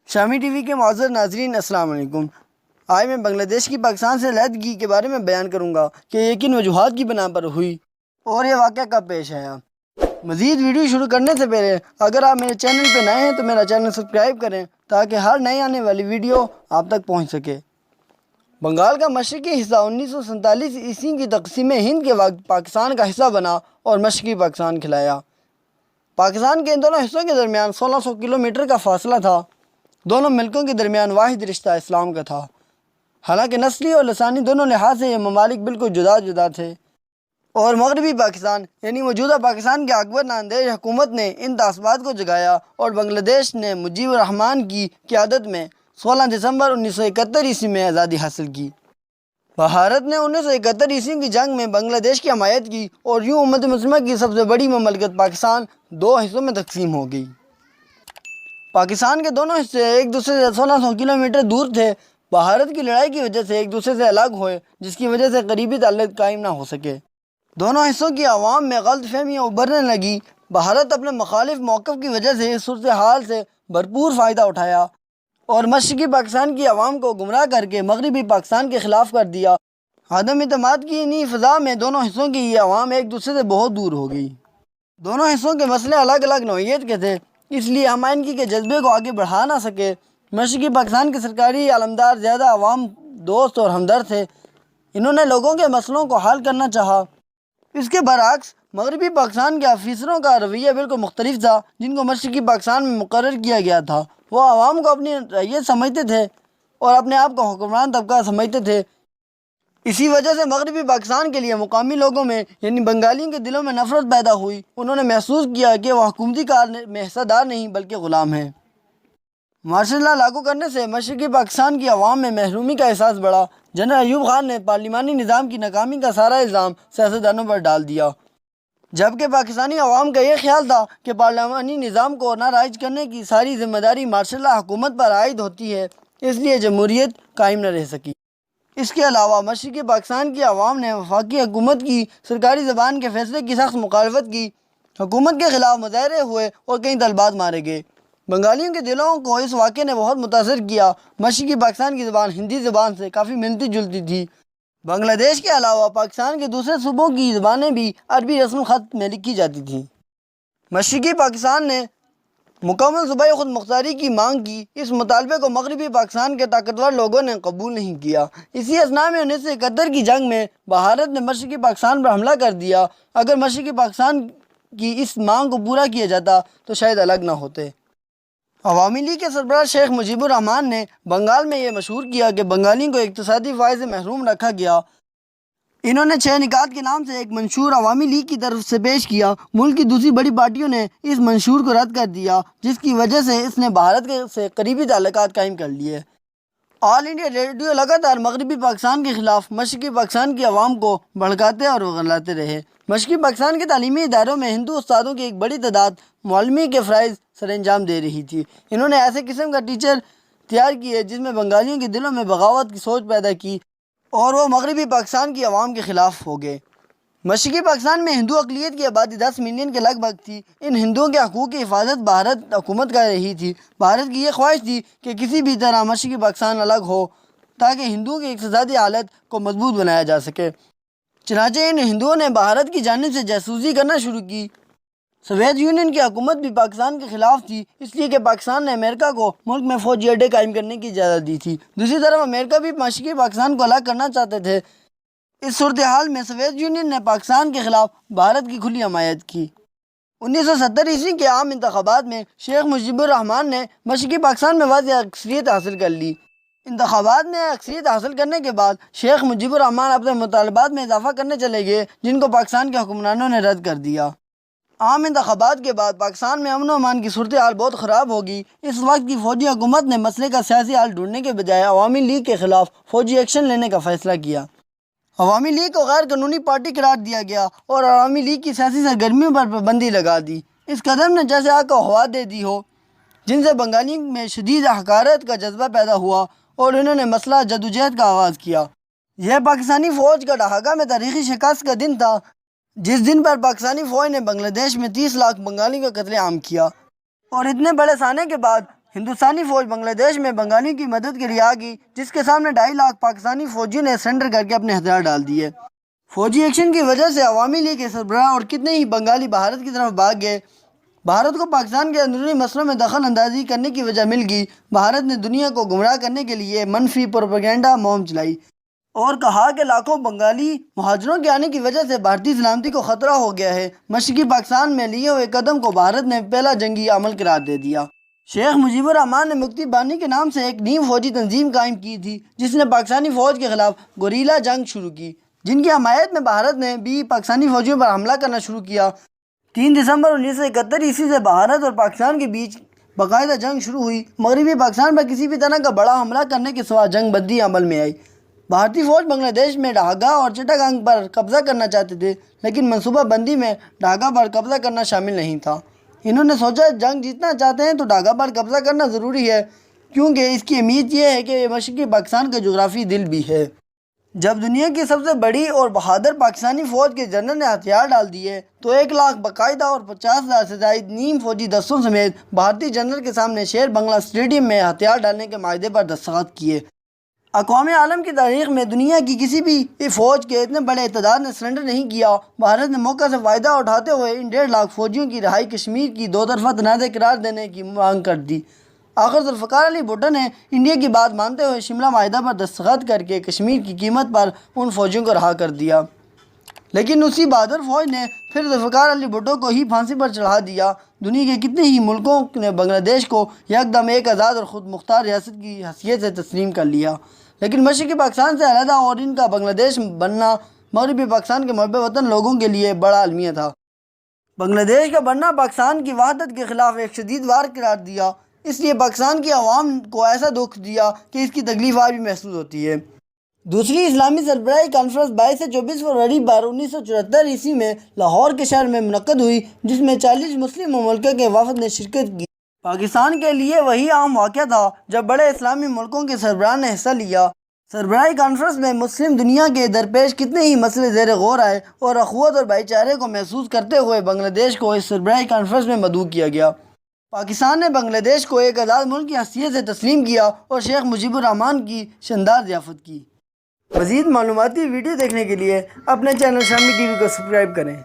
شامی T V کے معزز ناظرین السلام علیکم۔ آج میں بنگلہ دیش کی پاکستان سے علیحدگی کے بارے میں بیان کروں گا کہ یہ کن وجوہات کی بنا پر ہوئی اور یہ واقعہ کب پیش آیا۔ مزید ویڈیو شروع کرنے سے پہلے اگر آپ میرے چینل پہ نئے ہیں تو میرا چینل سبسکرائب کریں تاکہ ہر نئی آنے والی ویڈیو آپ تک پہنچ سکے۔ بنگال کا مشرقی حصہ 1947 عیسوی کی تقسیم ہند کے وقت پاکستان کا حصہ بنا اور مشرقی پاکستان کھلایا۔ پاکستان کے ان دونوں حصوں کے درمیان 1600 کلومیٹر کا فاصلہ تھا۔ دونوں ملکوں کے درمیان واحد رشتہ اسلام کا تھا، حالانکہ نسلی اور لسانی دونوں لحاظ سے یہ ممالک بالکل جدا جدا تھے، اور مغربی پاکستان یعنی موجودہ پاکستان کی اکبر ناندیش حکومت نے ان تعصبات کو جگایا اور بنگلہ دیش نے مجیب الرحمان کی قیادت میں 16 دسمبر 1971 عیسوی میں آزادی حاصل کی۔ بھارت نے 1971 عیسوی کی جنگ میں بنگلہ دیش کی حمایت کی اور یوں امت مسلمہ کی سب سے بڑی مملکت پاکستان دو حصوں میں تقسیم ہو گئی۔ پاکستان کے دونوں حصے ایک دوسرے سے 1600 کلومیٹر دور تھے۔ بھارت کی لڑائی کی وجہ سے ایک دوسرے سے الگ ہوئے، جس کی وجہ سے قریبی تعلق قائم نہ ہو سکے۔ دونوں حصوں کی عوام میں غلط فہمیاں ابھرنے لگی۔ بھارت اپنے مخالف موقف کی وجہ سے اس صورتحال سے بھرپور فائدہ اٹھایا اور مشرقی پاکستان کی عوام کو گمراہ کر کے مغربی پاکستان کے خلاف کر دیا۔ عدم اعتماد کی انہی فضا میں دونوں حصوں کی یہ عوام ایک دوسرے سے بہت دور ہو گئی۔ دونوں حصوں کے مسئلے الگ الگ نوعیت کے تھے، اس لیے ہمائنگی کے جذبے کو آگے بڑھا نہ سکے۔ مشرقی پاکستان کے سرکاری علمدار زیادہ عوام دوست اور ہمدرد تھے، انہوں نے لوگوں کے مسئلوں کو حل کرنا چاہا۔ اس کے برعکس مغربی پاکستان کے افیسروں کا رویہ بالکل مختلف تھا، جن کو مشرقی پاکستان میں مقرر کیا گیا تھا۔ وہ عوام کو اپنی رعیت سمجھتے تھے اور اپنے آپ کو حکمران طبقہ سمجھتے تھے۔ اسی وجہ سے مغربی پاکستان کے لیے مقامی لوگوں میں یعنی بنگالیوں کے دلوں میں نفرت پیدا ہوئی۔ انہوں نے محسوس کیا کہ وہ حکومتی کار میں حصہ دار نہیں بلکہ غلام ہیں۔ مارشل لا لاگو کرنے سے مشرقی پاکستان کی عوام میں محرومی کا احساس بڑھا۔ جنرل ایوب خان نے پارلیمانی نظام کی ناکامی کا سارا الزام سیاستدانوں پر ڈال دیا، جبکہ پاکستانی عوام کا یہ خیال تھا کہ پارلیمانی نظام کو نارائج کرنے کی ساری ذمہ داری مارشل لا حکومت پر عائد ہوتی ہے، اس لیے جمہوریت قائم نہ رہ سکی۔ اس کے علاوہ مشرقی پاکستان کی عوام نے وفاقی حکومت کی سرکاری زبان کے فیصلے کی سخت مخالفت کی۔ حکومت کے خلاف مظاہرے ہوئے اور کئی طلبات مارے گئے۔ بنگالیوں کے دلوں کو اس واقعے نے بہت متاثر کیا۔ مشرقی پاکستان کی زبان ہندی زبان سے کافی ملتی جلتی تھی۔ بنگلہ دیش کے علاوہ پاکستان کے دوسرے صوبوں کی زبانیں بھی عربی رسم الخط میں لکھی جاتی تھیں۔ مشرقی پاکستان نے مکمل صوبائی خود مختاری کی مانگ کی۔ اس مطالبے کو مغربی پاکستان کے طاقتور لوگوں نے قبول نہیں کیا۔ اسی اثنا میں 1971 کی جنگ میں بھارت نے مشرقی پاکستان پر حملہ کر دیا۔ اگر مشرقی پاکستان کی اس مانگ کو پورا کیا جاتا تو شاید الگ نہ ہوتے۔ عوامی لیگ کے سربراہ شیخ مجیب الرحمان نے بنگال میں یہ مشہور کیا کہ بنگالیوں کو اقتصادی فائدے سے محروم رکھا گیا۔ انہوں نے 6 نکات کے نام سے ایک منشور عوامی لیگ کی طرف سے پیش کیا۔ ملک کی دوسری بڑی پارٹیوں نے اس منشور کو رد کر دیا، جس کی وجہ سے اس نے بھارت سے قریبی تعلقات قائم کر لیے۔ آل انڈیا ریڈیو لگاتار مغربی پاکستان کے خلاف مشرقی پاکستان کی عوام کو بھڑکاتے اور ورگلاتے رہے۔ مشرقی پاکستان کے تعلیمی اداروں میں ہندو استادوں کی ایک بڑی تعداد معلمی کے فرائض سر انجام دے رہی تھی۔ انہوں نے ایسے قسم کا ٹیچر تیار کیے جس میں بنگالیوں کے دلوں میں بغاوت کی سوچ پیدا کی اور وہ مغربی پاکستان کی عوام کے خلاف ہو گئے۔ مشرقی پاکستان میں ہندو اقلیت کی آبادی 10 ملین کے لگ بھگ تھی۔ ان ہندوؤں کے حقوق کی حفاظت بھارت حکومت کر رہی تھی۔ بھارت کی یہ خواہش تھی کہ کسی بھی طرح مشرقی پاکستان الگ ہو تاکہ ہندوؤں کی اقتصادی حالت کو مضبوط بنایا جا سکے۔ چنانچہ ان ہندوؤں نے بھارت کی جانب سے جاسوسی کرنا شروع کی۔ سوویت یونین کی حکومت بھی پاکستان کے خلاف تھی، اس لیے کہ پاکستان نے امریکہ کو ملک میں فوجی اڈے قائم کرنے کی اجازت دی تھی۔ دوسری طرف امریکہ بھی مشرقی پاکستان کو الگ کرنا چاہتے تھے۔ اس صورتحال میں سوویت یونین نے پاکستان کے خلاف بھارت کی کھلی حمایت کی۔ 1970 عیسوی کے عام انتخابات میں شیخ مجیب الرحمان نے مشرقی پاکستان میں واضح اکثریت حاصل کر لی۔ انتخابات میں اکثریت حاصل کرنے کے بعد شیخ مجیب الرحمان اپنے مطالبات میں اضافہ کرنے چلے گئے، جن کو پاکستان کے حکمرانوں نے رد کر دیا۔ عام انتخابات کے بعد پاکستان میں امن و امان کی صورتحال بہت خراب ہوگی۔ اس وقت کی فوجی حکومت نے مسئلے کا سیاسی حل ڈھونڈنے کے بجائے عوامی لیگ کے خلاف فوجی ایکشن لینے کا فیصلہ کیا۔ عوامی لیگ کو غیر قانونی پارٹی قرار دیا گیا اور عوامی لیگ کی سیاسی سرگرمیوں پر پابندی لگا دی۔ اس قدم نے جیسے آگ کو ہوا دے دی ہو، جن سے بنگالیوں میں شدید حقارت کا جذبہ پیدا ہوا اور انہوں نے مسلح جدوجہد کا آغاز کیا۔ یہ پاکستانی فوج کا ڈھاکہ میں تاریخی شکست کا دن تھا، جس دن پر پاکستانی فوج نے بنگلہ دیش میں 30 لاکھ بنگالیوں کا قتل عام کیا، اور اتنے بڑے سانے کے بعد ہندوستانی فوج بنگلہ دیش میں بنگالیوں کی مدد کے لیے آ گئی، جس کے سامنے 2.5 لاکھ پاکستانی فوجیوں نے سرنڈر کر کے اپنے ہتھیار ڈال دیے۔ فوجی ایکشن کی وجہ سے عوامی لیگ کے سربراہ اور کتنے ہی بنگالی بھارت کی طرف بھاگ گئے۔ بھارت کو پاکستان کے اندرونی مسئلوں میں دخل اندازی کرنے کی وجہ مل گئی۔ بھارت نے دنیا کو گمراہ کرنے کے لیے منفی پروپیگنڈا مہم چلائی اور کہا کہ لاکھوں بنگالی مہاجروں کے آنے کی وجہ سے بھارتی سلامتی کو خطرہ ہو گیا ہے۔ مشرقی پاکستان میں لیے ہوئے قدم کو بھارت نے پہلا جنگی عمل قرار دے دیا۔ شیخ مجیب الرحمان نے مکتی بانی کے نام سے ایک نیم فوجی تنظیم قائم کی تھی، جس نے پاکستانی فوج کے خلاف گوریلا جنگ شروع کی، جن کی حمایت میں بھارت نے بھی پاکستانی فوجیوں پر حملہ کرنا شروع کیا۔ 3 دسمبر 1971 سے بھارت اور پاکستان کے بیچ باقاعدہ جنگ شروع ہوئی۔ مغربی پاکستان پر کسی بھی طرح کا بڑا حملہ کرنے کے سوا جنگ بندی عمل میں آئی۔ بھارتی فوج بنگلہ دیش میں ڈھاکہ اور چٹاگانگ پر قبضہ کرنا چاہتے تھے، لیکن منصوبہ بندی میں ڈھاکہ پر قبضہ کرنا شامل نہیں تھا۔ انہوں نے سوچا جنگ جیتنا چاہتے ہیں تو ڈھاکہ پر قبضہ کرنا ضروری ہے، کیونکہ اس کی اہمیت یہ ہے کہ یہ مشرقی پاکستان کا جغرافی دل بھی ہے۔ جب دنیا کی سب سے بڑی اور بہادر پاکستانی فوج کے جنرل نے ہتھیار ڈال دیے تو 1 لاکھ باقاعدہ اور 50,000 سے زائد نیم فوجی دستوں سمیت بھارتی جنرل کے سامنے شیر بنگلہ اسٹیڈیم میں ہتھیار ڈالنے کے معاہدے پر دستخط کیے۔ اقوام عالم کی تاریخ میں دنیا کی کسی بھی فوج کے اتنے بڑے تعداد نے سرنڈر نہیں کیا۔ بھارت نے موقع سے فائدہ اٹھاتے ہوئے ان 1.5 لاکھ فوجیوں کی رہائی کشمیر کی 2 طرفہ تنازع قرار دینے کی مانگ کر دی۔ آخر ذوالفقار علی بھٹو نے انڈیا کی بات مانتے ہوئے شملہ معاہدہ پر دستخط کر کے کشمیر کی قیمت پر ان فوجیوں کو رہا کر دیا، لیکن اسی بہادر فوج نے پھر ذوالفقار علی بھٹو کو ہی پھانسی پر چڑھا دیا۔ دنیا کے کتنے ہی ملکوں نے بنگلہ دیش کو یکدم ایک آزاد اور خود مختار ریاست کی حیثیت سے تسلیم کر لیا، لیکن مشرقی پاکستان سے علیحدہ اور ان کا بنگلہ دیش بننا مغربی پاکستان کے محب وطن لوگوں کے لیے بڑا المیہ تھا۔ بنگلہ دیش کا بننا پاکستان کی وحدت کے خلاف ایک شدید وار قرار دیا، اس لیے پاکستان کی عوام کو ایسا دکھ دیا کہ اس کی تکلیف آج بھی محسوس ہوتی ہے۔ دوسری اسلامی سربراہی کانفرنس 22 سے 24 فروری 1974 میں لاہور کے شہر میں منعقد ہوئی، جس میں 40 مسلم ممالک کے وفد نے شرکت کی۔ پاکستان کے لیے وہی عام واقعہ تھا جب بڑے اسلامی ملکوں کے سربراہ نے حصہ لیا۔ سربراہی کانفرنس میں مسلم دنیا کے درپیش کتنے ہی مسئلے زیر غور آئے اور اخوت اور بھائی چارے کو محسوس کرتے ہوئے بنگلہ دیش کو اس سربراہی کانفرنس میں مدعو کیا گیا۔ پاکستان نے بنگلہ دیش کو ایک آزاد ملک کی حیثیت سے تسلیم کیا اور شیخ مجیب الرحمان کی شاندار ضیافت کی۔ مزید معلوماتی ویڈیو دیکھنے کے لیے اپنے چینل شامی ٹی وی کو سبسکرائب کریں۔